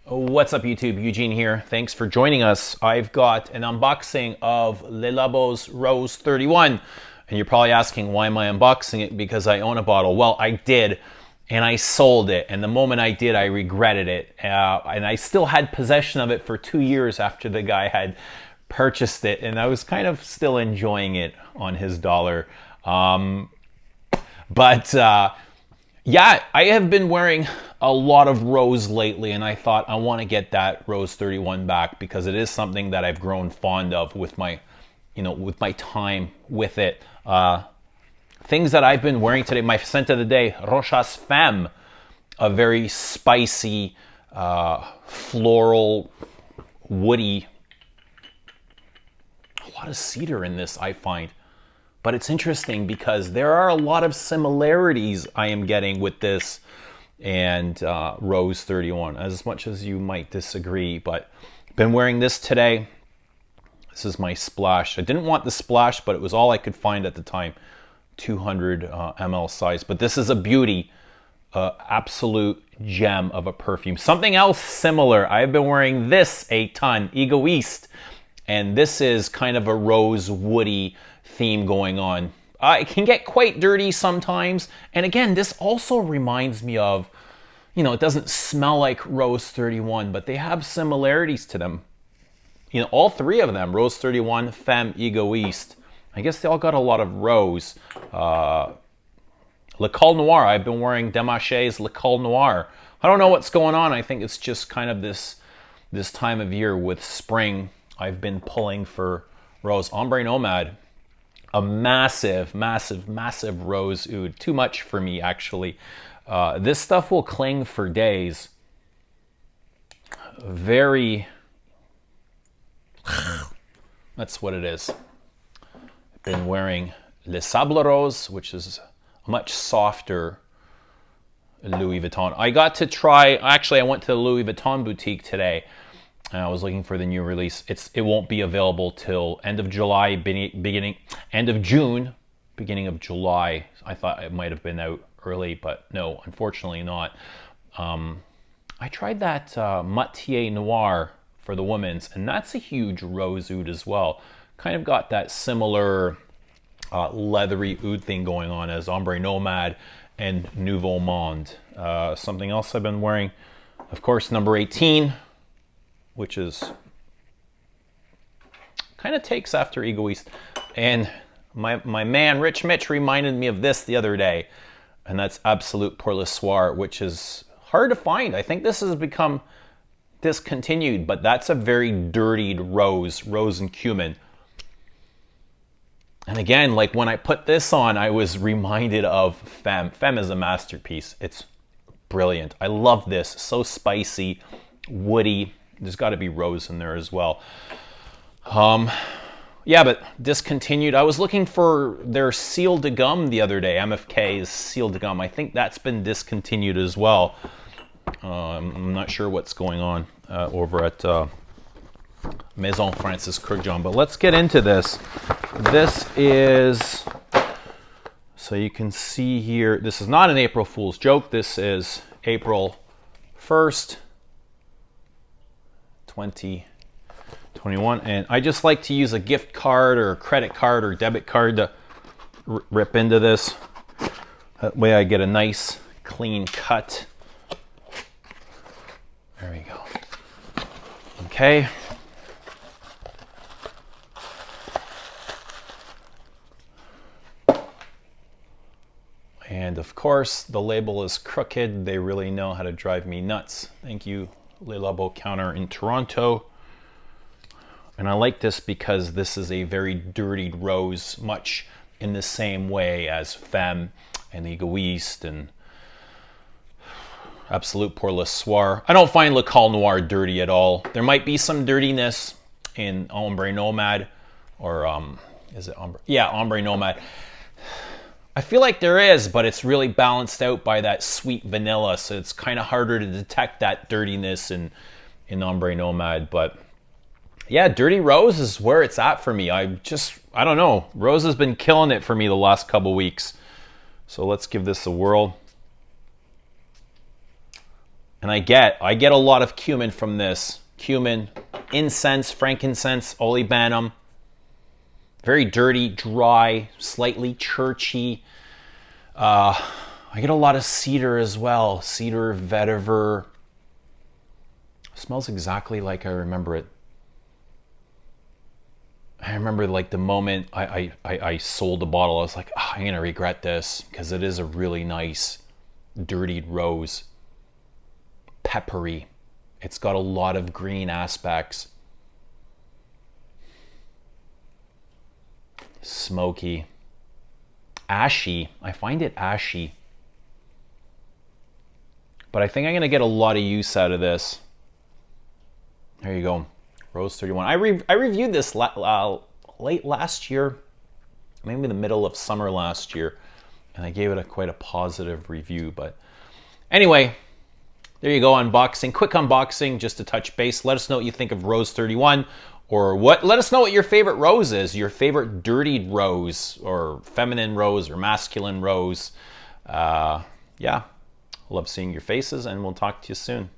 What's up YouTube? Eugene here. Thanks for joining us. I've got an unboxing of Labo Rose 31. And you're probably asking, why am I unboxing it? Because I own a bottle. Well, I did, and I sold it. And the moment I did, I regretted it. And I still had possession of it for 2 years after the guy had purchased it. And I was kind of still enjoying it on his dollar. Yeah, I have been wearing a lot of Rose lately, and I thought I want to get that Rose 31 back because it is something that I've grown fond of with my, with my time with it. Things that I've been wearing today, my scent of the day, Rochas Femme, a very spicy, floral, woody, a lot of cedar in this, I find. But it's interesting because there are a lot of similarities I am getting with this and Rose 31, as much as you might disagree. But I've been wearing this today. This is my splash. I didn't want the splash, but it was all I could find at the time. 200 ml size. But this is a beauty, absolute gem of a perfume. Something else similar. I've been wearing this a ton, Egoist. And this is kind of a rose woody theme going on. It can get quite dirty sometimes. And again, this also reminds me of, it doesn't smell like Rose 31, but they have similarities to them. All three of them, Rose 31, Femme, Egoist. I guess they all got a lot of rose. Le Col Noir, I've been wearing Demache's Le Col Noir. I don't know what's going on. I think it's just kind of this time of year with spring. I've been pulling for rose. Ombre Nomad, a massive, massive, massive rose oud. Too much for me, actually. This stuff will cling for days. Very... That's what it is. I've been wearing Le Sable Rose, which is a much softer Louis Vuitton. I got to try... Actually, I went to the Louis Vuitton boutique today. I was looking for the new release. It won't be available till end of July, end of June, beginning of July. I thought it might have been out early, but no, unfortunately not. I tried that Matier Noir for the women's, and that's a huge rose oud as well. Kind of got that similar leathery oud thing going on as Ombre Nomad and Nouveau Monde. Something else I've been wearing, of course, number 18. Which is kind of takes after Egoist. And my man Rich Mitch reminded me of this the other day, and that's Absolute Poreless, which is hard to find. I think this has become discontinued, but that's a very dirtied rose and cumin. And again, like when I put this on, I was reminded of Femme. Femme is a masterpiece. It's brilliant. I love this. So spicy, woody. There's got to be rose in there as well. Yeah, but discontinued. I was looking for their Ciel de Gomme the other day. MFK's Ciel de Gomme. I think that's been discontinued as well. I'm not sure what's going on over at Maison Francis Kurkdjian. But let's get into this. This is... So you can see here, this is not an April Fool's joke. This is April 1st. 2021, and I just like to use a gift card or a credit card or debit card to rip into this. That way I get a nice clean cut. There we go. Okay. And of course the label is crooked. They really know how to drive me nuts. Thank you, Le Labo counter in Toronto. And I like this because this is a very dirtied rose, much in the same way as Femme and Egoist and Absolute Poreless. I don't find Le Col Noir dirty at all. There might be some dirtiness in Ombre Nomad, or is it Ombre? Yeah, Ombre Nomad. I feel like there is, but it's really balanced out by that sweet vanilla, so it's kind of harder to detect that dirtiness in Ombre Nomad. But yeah, Dirty Rose is where it's at for me. I don't know. Rose has been killing it for me the last couple weeks. So let's give this a whirl. And I get a lot of cumin from this. Cumin, incense, frankincense, olibanum. Very dirty, dry, slightly churchy. I get a lot of cedar as well. Cedar, vetiver. Smells exactly like I remember it. I remember like the moment I sold the bottle, I was like, oh, I'm going to regret this, because it is a really nice dirtied rose. Peppery. It's got a lot of green aspects. Smoky. Ashy. I find it ashy. But I think I'm going to get a lot of use out of this. There you go. Rose 31. I reviewed this late last year, maybe the middle of summer last year, and I gave it quite a positive review. But anyway, there you go, unboxing. Quick unboxing, just to touch base. Let us know what you think of Rose 31, or let us know what your favorite rose is, your favorite dirtied rose, or feminine rose, or masculine rose. Yeah, love seeing your faces, and we'll talk to you soon.